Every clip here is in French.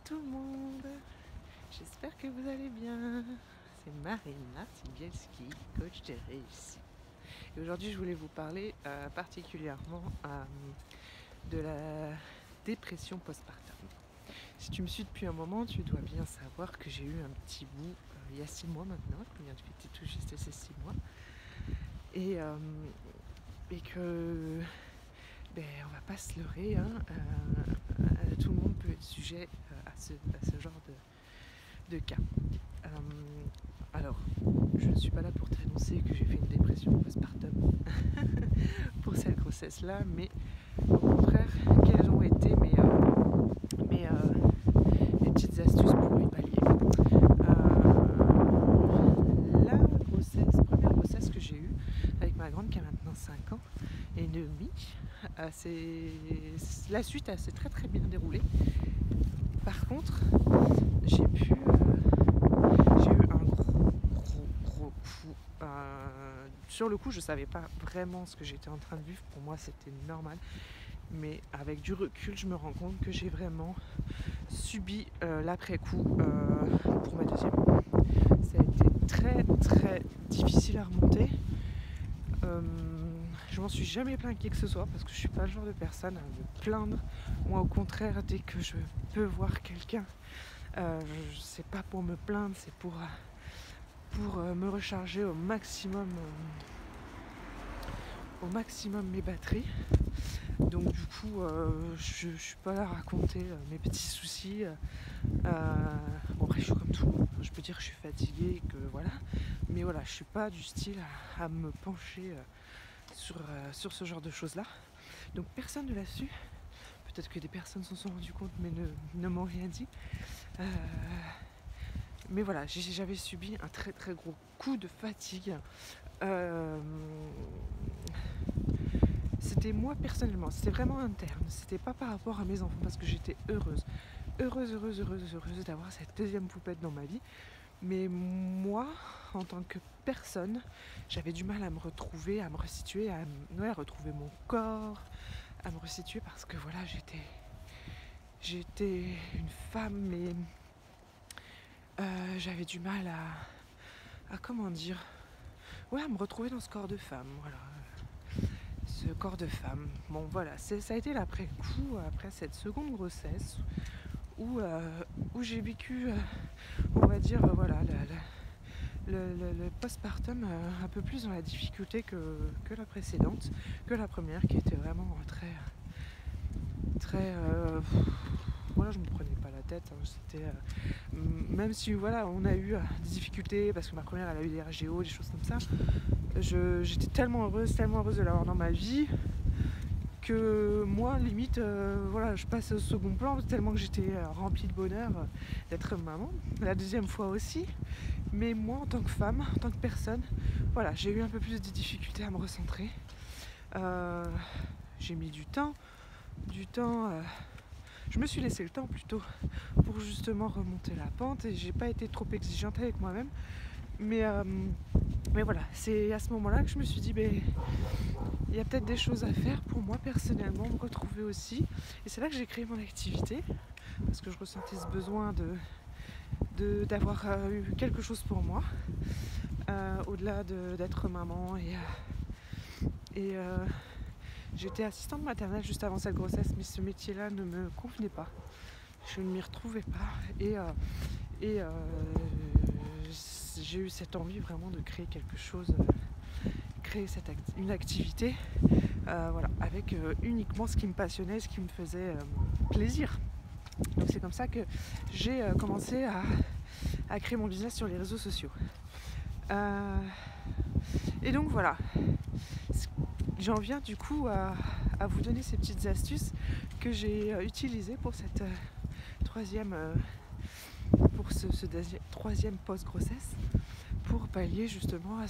tout le monde, j'espère que vous allez bien. C'est Marina Sibielski, coach de réussite. Et aujourd'hui je voulais vous parler particulièrement de la dépression postpartum. Si tu me suis depuis un moment, tu dois bien savoir que j'ai eu un petit bout il y a 6 mois maintenant, je viens de fêter tout juste ces 6 mois. Et que on va pas se leurrer, tout le monde peut être sujet à ce genre de cas. Alors, je ne suis pas là pour t'annoncer que j'ai fait une dépression postpartum pour cette grossesse-là, mais au contraire, quelles ont été mes petites astuces pour y pallier. La première grossesse que j'ai eue avec ma grande qui a maintenant 5 ans et demi, la suite s'est très très bien déroulée. Par contre, j'ai eu un gros coup. Sur le coup, je savais pas vraiment ce que j'étais en train de vivre. Pour moi, c'était normal. Mais avec du recul, je me rends compte que j'ai vraiment subi l'après-coup pour ma deuxième. Ça a été très très difficile à remonter. Je m'en suis jamais plaint qui que ce soit parce que je suis pas le genre de personne à me plaindre. Moi, au contraire, dès que je peux voir quelqu'un, c'est pas pour me plaindre, c'est pour me recharger au maximum mes batteries. Donc du coup, je suis pas là à raconter mes petits soucis. Bon, après, je suis comme tout le monde. Je peux dire que je suis fatiguée, que voilà. Mais voilà, je suis pas du style à me pencher sur ce genre de choses-là. Donc personne ne l'a su. Peut-être que des personnes s'en sont rendues compte, mais ne m'ont rien dit. Mais voilà, j'avais subi un très très gros coup de fatigue. C'était moi personnellement, c'était vraiment interne. C'était pas par rapport à mes enfants parce que j'étais heureuse d'avoir cette deuxième poupette dans ma vie. Mais moi, en tant que personne, j'avais du mal à me retrouver, à me resituer, à retrouver mon corps, à me resituer parce que voilà, j'étais une femme, mais j'avais du mal à comment dire, à me retrouver dans ce corps de femme, voilà. Ce corps de femme. Bon voilà, ça a été l'après-coup, après cette seconde grossesse, où j'ai vécu, on va dire, voilà, le postpartum un peu plus dans la difficulté que la précédente, que la première qui était vraiment très très voilà, je me prenais pas la tête, c'était même si voilà, on a eu des difficultés parce que ma première elle a eu des RGO, des choses comme ça, j'étais tellement heureuse de l'avoir dans ma vie que moi limite voilà, je passe au second plan tellement que j'étais remplie de bonheur d'être maman, la deuxième fois aussi. Mais moi, en tant que femme, en tant que personne, voilà, j'ai eu un peu plus de difficultés à me recentrer. J'ai mis du temps. Je me suis laissé le temps plutôt pour justement remonter la pente et j'ai pas été trop exigeante avec moi-même. Mais voilà, c'est à ce moment-là que je me suis dit, il y a peut-être des choses à faire pour moi personnellement, me retrouver aussi. Et c'est là que j'ai créé mon activité parce que je ressentais ce besoin d'avoir eu quelque chose pour moi. Au-delà d'être maman et j'étais assistante maternelle juste avant cette grossesse, mais ce métier-là ne me convenait pas, je ne m'y retrouvais pas et j'ai eu cette envie vraiment de créer quelque chose, créer une activité voilà, avec uniquement ce qui me passionnait, ce qui me faisait plaisir. Donc c'est comme ça que j'ai commencé à créer mon business sur les réseaux sociaux. Et donc voilà, j'en viens du coup à vous donner ces petites astuces que j'ai utilisées pour cette troisième post-grossesse, pour pallier justement à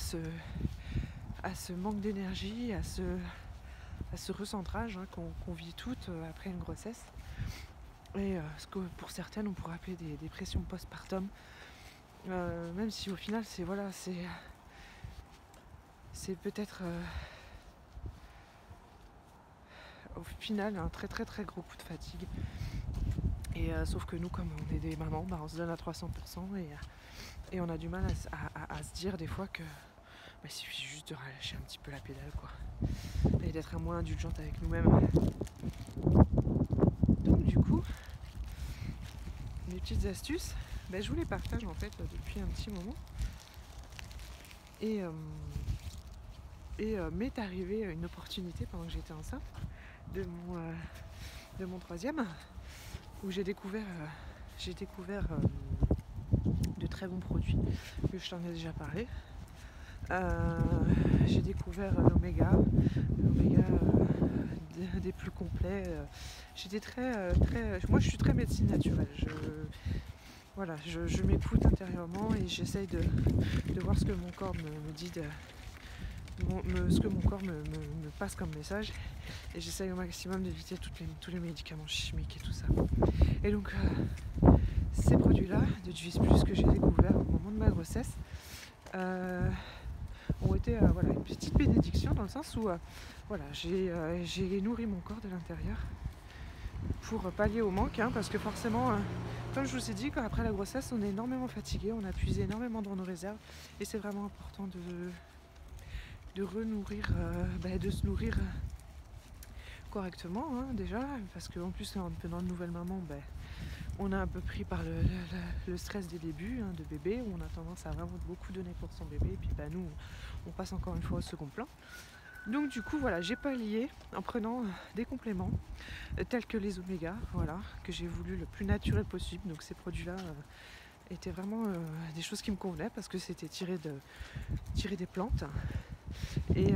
ce manque d'énergie, à ce recentrage qu'on vit toutes après une grossesse. Et ce que pour certaines on pourrait appeler des dépressions postpartum, même si au final c'est peut-être au final un très très très gros coup de fatigue. Et sauf que nous, comme on est des mamans, bah, on se donne à 300% et on a du mal à se dire des fois que bah, il suffit juste de relâcher un petit peu la pédale, quoi. Et d'être moins indulgente avec nous-mêmes. Donc du coup, mes petites astuces, bah, je vous les partage en fait depuis un petit moment. Et m'est arrivée une opportunité pendant que j'étais enceinte de mon troisième, où j'ai découvert de très bons produits, que je t'en ai déjà parlé. J'ai découvert l'oméga des plus complets. J'étais moi je suis très médecine naturelle. Je m'écoute intérieurement et j'essaye de voir ce que mon corps me dit, ce que mon corps me passe comme message, et j'essaye au maximum d'éviter tous les médicaments chimiques et tout ça. Et donc ces produits-là de Juice Plus que j'ai découvert au moment de ma grossesse ont été une petite bénédiction, dans le sens où j'ai nourri mon corps de l'intérieur pour pallier au manque, parce que forcément, comme je vous ai dit, après la grossesse, on est énormément fatigué, on a puisé énormément dans nos réserves, et c'est vraiment important de renourrir, de se nourrir correctement, déjà, parce qu'en plus, en devenant une nouvelle maman, on a un peu pris par le stress des débuts de bébé, où on a tendance à vraiment beaucoup donner pour son bébé, et puis nous, on passe encore une fois au second plan. Donc du coup, j'ai pallié en prenant des compléments tels que les oméga, que j'ai voulu le plus naturel possible. Donc ces produits-là étaient vraiment des choses qui me convenaient, parce que c'était tiré des plantes et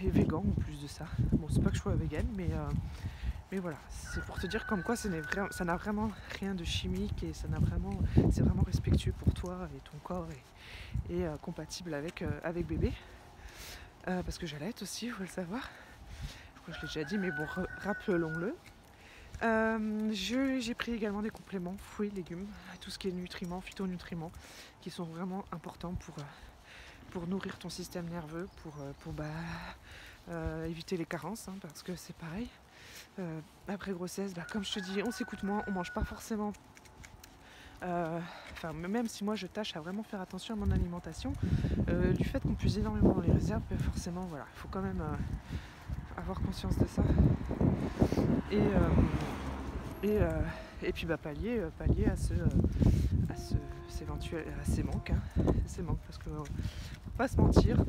végan en plus de ça. Bon, c'est pas que je sois végane, mais voilà, c'est pour te dire comme quoi ça n'a vraiment rien de chimique, et c'est vraiment respectueux pour toi et ton corps, et compatible avec bébé. Parce que j'allaite aussi, il faut le savoir. Je crois que je l'ai déjà dit, mais bon, rappelons-le. J'ai pris également des compléments, fruits, légumes, tout ce qui est nutriments, phytonutriments, qui sont vraiment importants pour nourrir ton système nerveux, pour éviter les carences, parce que c'est pareil. Après grossesse, comme je te dis, on s'écoute moins, on mange pas forcément. Même si moi je tâche à vraiment faire attention à mon alimentation, du fait qu'on puise énormément dans les réserves, forcément, il faut quand même avoir conscience de ça. Et puis pallier à ces manques, parce que faut pas se mentir,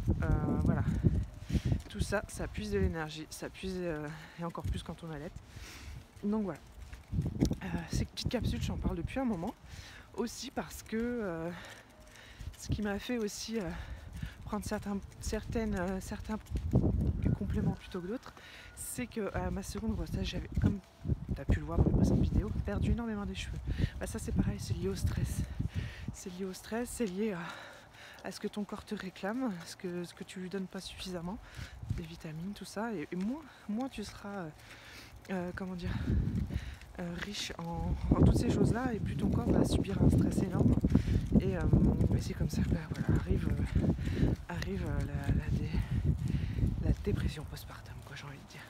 tout ça puise de l'énergie, ça puise, et encore plus quand on allait. Donc voilà. Ces petites capsules, j'en parle depuis un moment, aussi parce que ce qui m'a fait aussi prendre certains compléments plutôt que d'autres, c'est que à ma seconde grossesse, j'avais, comme tu as pu le voir dans mes précédentes vidéos, perdu énormément des cheveux. Ça c'est pareil, c'est lié au stress. C'est lié à ce que ton corps te réclame, ce que tu lui donnes pas suffisamment, des vitamines, tout ça, et moins tu seras riche en toutes ces choses-là, et plus ton corps va subir un stress énorme, et c'est comme ça que arrive la dépression postpartum, j'ai envie de dire,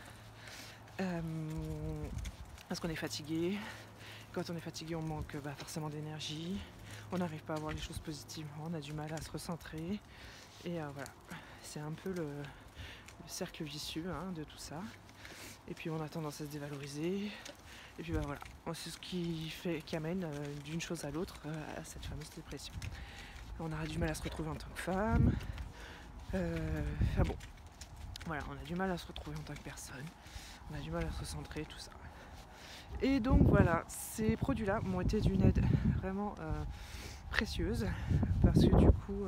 parce qu'on est fatigué. Quand on est fatigué, on manque forcément d'énergie, on n'arrive pas à voir les choses positivement, on a du mal à se recentrer, et c'est un peu le cercle vicieux de tout ça. Et puis on a tendance à se dévaloriser, et puis c'est ce qui amène d'une chose à l'autre à cette fameuse dépression. On aura du mal à se retrouver en tant que femme, on a du mal à se retrouver en tant que personne, on a du mal à se recentrer, tout ça. Et donc ces produits-là m'ont été d'une aide vraiment précieuse, parce que du coup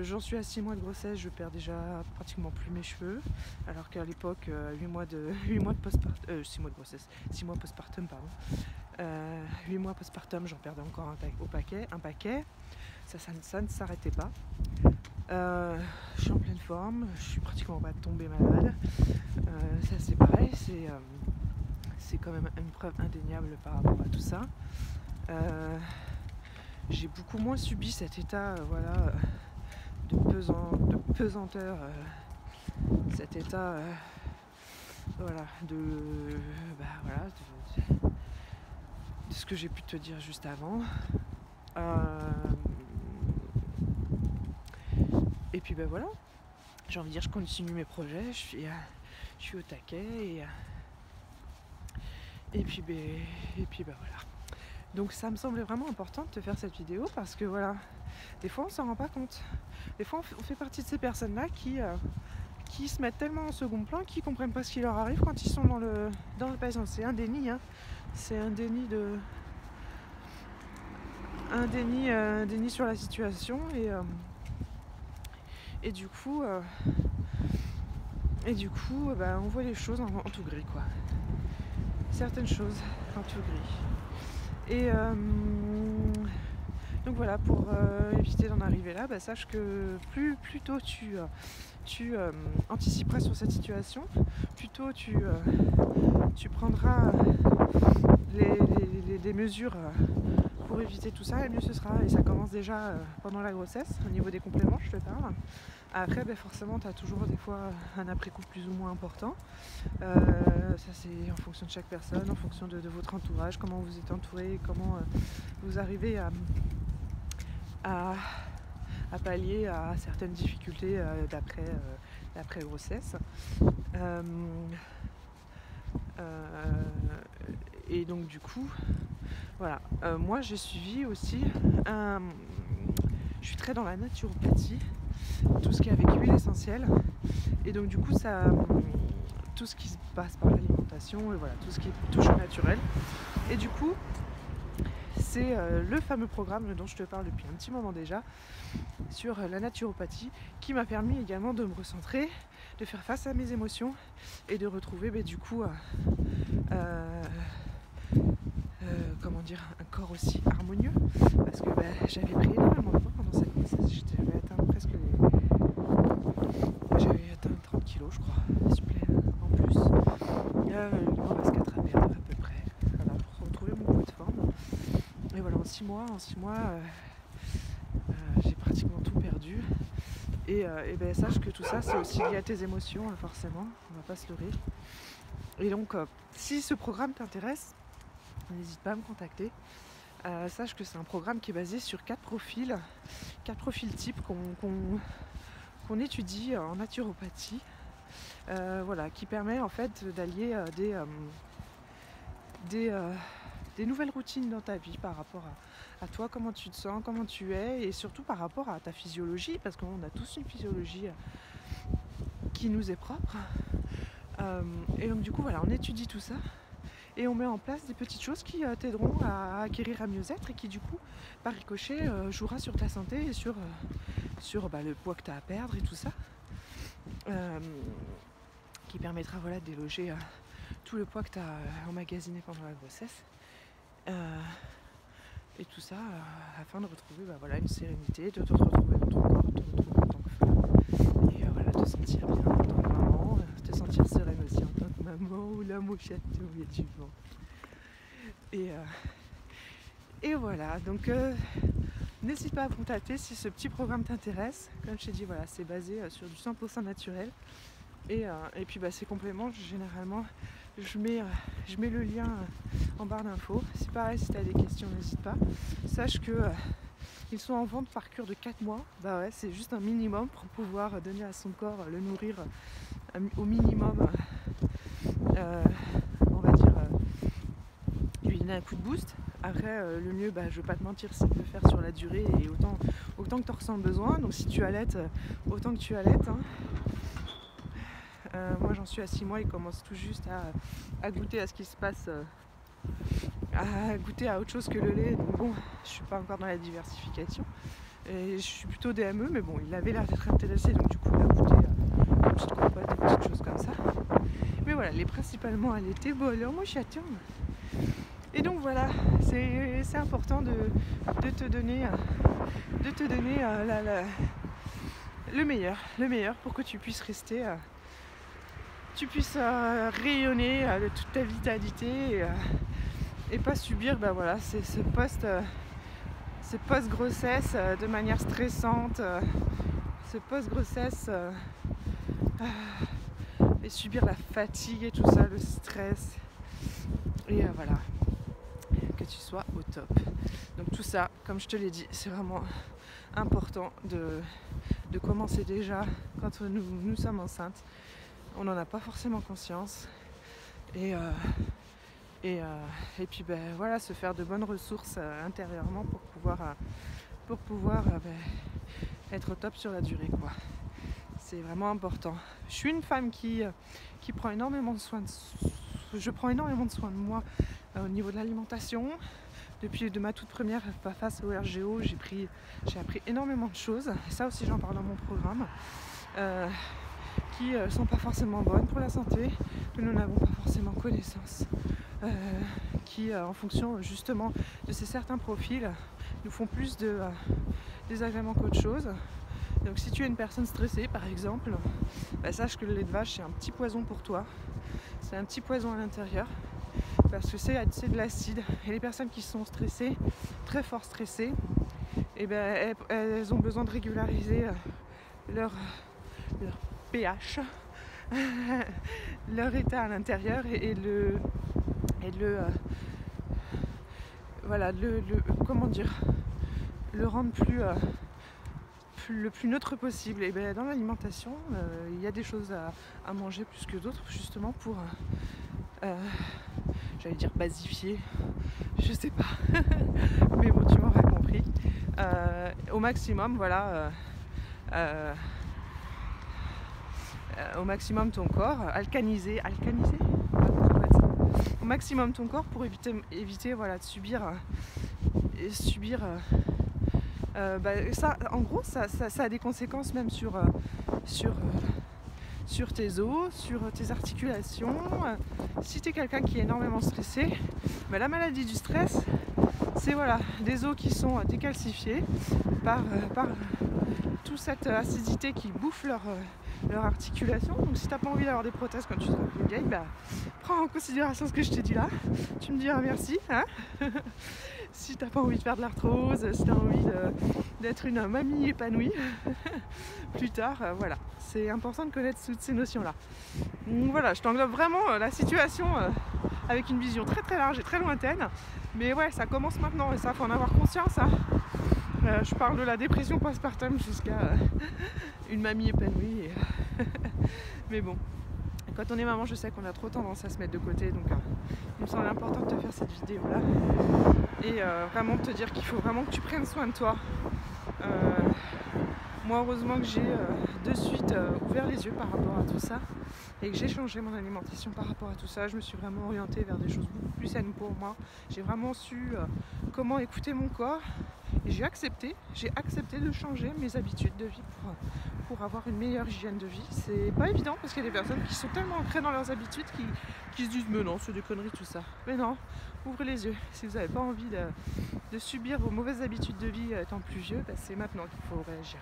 j'en suis à 6 mois de grossesse, je perds déjà pratiquement plus mes cheveux, alors qu'à l'époque 6 mois postpartum, 8 mois postpartum, j'en perdais encore un paquet. Ça ne s'arrêtait pas. Je suis en pleine forme, je suis pratiquement pas tombée malade. Ça c'est pareil, c'est quand même une preuve indéniable par rapport à tout ça. J'ai beaucoup moins subi cet état de pesanteur, cet état ce que j'ai pu te dire juste avant. Et puis ben voilà, j'ai envie de dire, je continue mes projets, je suis au taquet et puis voilà. Donc ça me semblait vraiment important de te faire cette vidéo parce que voilà, des fois on s'en rend pas compte. Des fois on fait partie de ces personnes-là qui se mettent tellement en second plan qu'ils comprennent pas ce qui leur arrive quand ils sont dans le patient. C'est un déni, hein. C'est un déni sur la situation et du coup on voit les choses en tout gris, quoi. Certaines choses en tout gris. Et donc voilà, pour éviter d'en arriver là, sache que plus tôt tu anticiperas sur cette situation, plus tôt tu prendras des mesures pour éviter tout ça, et mieux ce sera. Et ça commence déjà pendant la grossesse, au niveau des compléments, je te parle. Après, forcément, tu as toujours des fois un après-coup plus ou moins important. Ça, c'est en fonction de chaque personne, en fonction de votre entourage, comment vous êtes entouré, comment vous arrivez à pallier à certaines difficultés d'après grossesse. Et donc du coup, voilà. Moi, j'ai suivi aussi je suis très dans la naturopathie, tout ce qui est avec huile essentielle. Et donc du coup, tout ce qui se passe par l'alimentation, et voilà, tout ce qui est touche au naturel. Et du coup, c'est le fameux programme dont je te parle depuis un petit moment déjà, sur la naturopathie, qui m'a permis également de me recentrer, de faire face à mes émotions et de retrouver comment dire, un corps aussi harmonieux, parce que j'avais pris énormément de poids pendant cette grossesse. J'avais atteint 30 kilos, je crois, s'il vous plaît, en plus. Il m'en reste 4 à perdre à peu près, voilà, pour retrouver mon poids de forme. Et voilà, en 6 mois, j'ai pratiquement tout perdu. Et sache que tout ça, c'est aussi lié à tes émotions, forcément, on va pas se leurrer. Et donc, si ce programme t'intéresse, n'hésite pas à me contacter. Sache que c'est un programme qui est basé sur 4 profils types qu'on étudie en naturopathie, voilà, qui permet en fait d'allier des nouvelles routines dans ta vie par rapport à toi, comment tu te sens, comment tu es, et surtout par rapport à ta physiologie, parce qu'on a tous une physiologie qui nous est propre. Et donc du coup voilà, on étudie tout ça et on met en place des petites choses qui t'aideront à acquérir un mieux-être et qui du coup par ricochet jouera sur ta santé et sur le poids que tu as à perdre et tout ça, qui permettra de déloger tout le poids que tu as emmagasiné pendant la grossesse, et tout ça afin de retrouver une sérénité, de te retrouver dans ton corps, de te retrouver en tant que femme, et te sentir bien en tant que maman, te sentir sereine aussi en tant que maman, ou la mouchette au milieu du vent. Et voilà, donc n'hésite pas à me contacter si ce petit programme t'intéresse. Comme je t'ai dit, voilà, c'est basé sur du 100% naturel. Et puis ces compléments, généralement, je mets le lien en barre d'infos. C'est pareil, si tu as des questions, n'hésite pas. Sache que ils sont en vente par cure de 4 mois. C'est juste un minimum pour pouvoir donner à son corps, le nourrir au minimum, on va dire, lui donner un coup de boost. Après, le mieux, je vais pas te mentir, c'est de le faire sur la durée et autant que tu en ressens besoin. Donc si tu allaites, autant que tu allaites, hein. Moi j'en suis à 6 mois, il commence tout juste à goûter à ce qui se passe, à goûter à autre chose que le lait. Donc bon, je suis pas encore dans la diversification. Et je suis plutôt DME, mais bon, il avait l'air d'être intéressé, donc du coup il a goûté des petites compotes, des petites choses comme ça. Mais voilà, les principalement à l'été, alors moi je suis à terme. Et donc voilà, c'est important de te donner le meilleur pour que tu puisses rester, rayonner de toute ta vitalité et pas subir ce post-grossesse de manière stressante, ce post-grossesse et subir la fatigue et tout ça, le stress. Et voilà, que tu sois au top. Donc tout ça, comme je te l'ai dit, c'est vraiment important de commencer déjà quand nous sommes enceintes. On n'en a pas forcément conscience. Et puis voilà, se faire de bonnes ressources intérieurement pour pouvoir être au top sur la durée, quoi. C'est vraiment important. Je suis une femme qui prend énormément de soin je prends énormément de soin de moi au niveau de l'alimentation. Depuis ma toute première face au RGO, j'ai appris énormément de choses. Et ça aussi, j'en parle dans mon programme. Qui sont pas forcément bonnes pour la santé, que nous n'avons pas forcément connaissance, qui en fonction justement de ces certains profils nous font plus de désagréments qu'autre chose. Donc si tu es une personne stressée par exemple, sache que le lait de vache c'est un petit poison pour toi, c'est un petit poison à l'intérieur parce que c'est de l'acide et les personnes qui sont stressées, très fort stressées, elles ont besoin de régulariser leur pH, leur état à l'intérieur comment dire, le rendre le plus neutre possible. Et dans l'alimentation, il y a des choses à manger plus que d'autres, justement pour j'allais dire basifier, je sais pas, mais bon, tu m'auras compris. Au maximum, voilà. Au maximum ton corps, alcaniser au maximum ton corps pour éviter voilà, de subir ça. En gros, ça a des conséquences même sur tes os, sur tes articulations. Si tu es quelqu'un qui est énormément stressé, la maladie du stress, c'est voilà, des os qui sont décalcifiés par toute cette acidité qui bouffe leur articulation. Donc si t'as pas envie d'avoir des prothèses quand tu seras plus vieille, prends en considération ce que je t'ai dit là. Tu me diras merci, hein. Si t'as pas envie de faire de l'arthrose, si t'as envie d'être une mamie épanouie plus tard, voilà. C'est important de connaître toutes ces notions-là. Donc voilà, je t'englobe vraiment la situation avec une vision très très large et très lointaine. Mais ouais, ça commence maintenant et ça, faut en avoir conscience, hein. Je parle de la dépression postpartum jusqu'à une mamie épanouie. Mais bon, quand on est maman, je sais qu'on a trop tendance à se mettre de côté. Donc il me semble important de te faire cette vidéo-là. Et vraiment de te dire qu'il faut vraiment que tu prennes soin de toi. Moi, heureusement que j'ai de suite ouvert les yeux par rapport à tout ça. Et que j'ai changé mon alimentation par rapport à tout ça. Je me suis vraiment orientée vers des choses beaucoup plus saines pour moi. J'ai vraiment su comment écouter mon corps. Et j'ai accepté de changer mes habitudes de vie pour avoir une meilleure hygiène de vie. C'est pas évident parce qu'il y a des personnes qui sont tellement ancrées dans leurs habitudes qui se disent mais non, c'est des conneries tout ça. Mais non, ouvrez les yeux. Si vous n'avez pas envie de subir vos mauvaises habitudes de vie étant plus vieux, c'est maintenant qu'il faut réagir.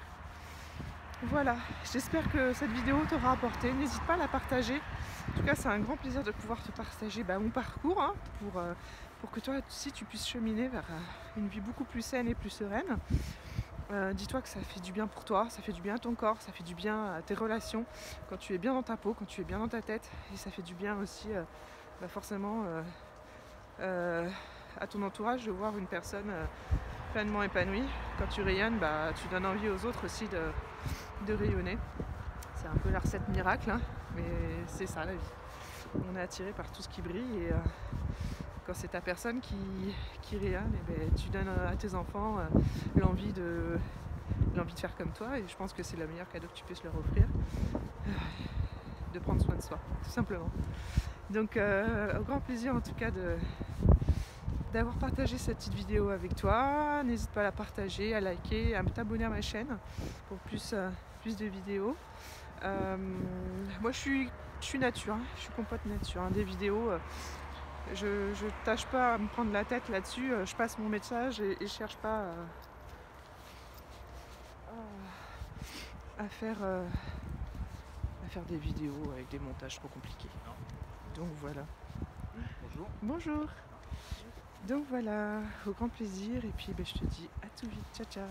Voilà, j'espère que cette vidéo t'aura apporté. N'hésite pas à la partager. En tout cas, c'est un grand plaisir de pouvoir te partager mon parcours, hein, pour que toi aussi tu puisses cheminer vers une vie beaucoup plus saine et plus sereine. Dis-toi que ça fait du bien pour toi, ça fait du bien à ton corps, ça fait du bien à tes relations, quand tu es bien dans ta peau, quand tu es bien dans ta tête, et ça fait du bien aussi forcément à ton entourage de voir une personne pleinement épanouie. Quand tu rayonnes, tu donnes envie aux autres aussi de rayonner. C'est un peu la recette miracle, hein, mais c'est ça la vie. On est attiré par tout ce qui brille et quand c'est ta personne qui rayonne, tu donnes à tes enfants l'envie de faire comme toi, et je pense que c'est le meilleur cadeau que tu puisses leur offrir, de prendre soin de soi, tout simplement. Donc au grand plaisir en tout cas d'avoir partagé cette petite vidéo avec toi. N'hésite pas à la partager, à liker, à t'abonner à ma chaîne pour plus de vidéos. Moi je suis nature, hein, je suis compote nature, hein, des vidéos. Je tâche pas à me prendre la tête là-dessus, je passe mon message et je cherche pas à faire des vidéos avec des montages trop compliqués. Donc voilà. Bonjour. Bonjour. Donc voilà, au grand plaisir et puis je te dis à tout vite. Ciao ciao.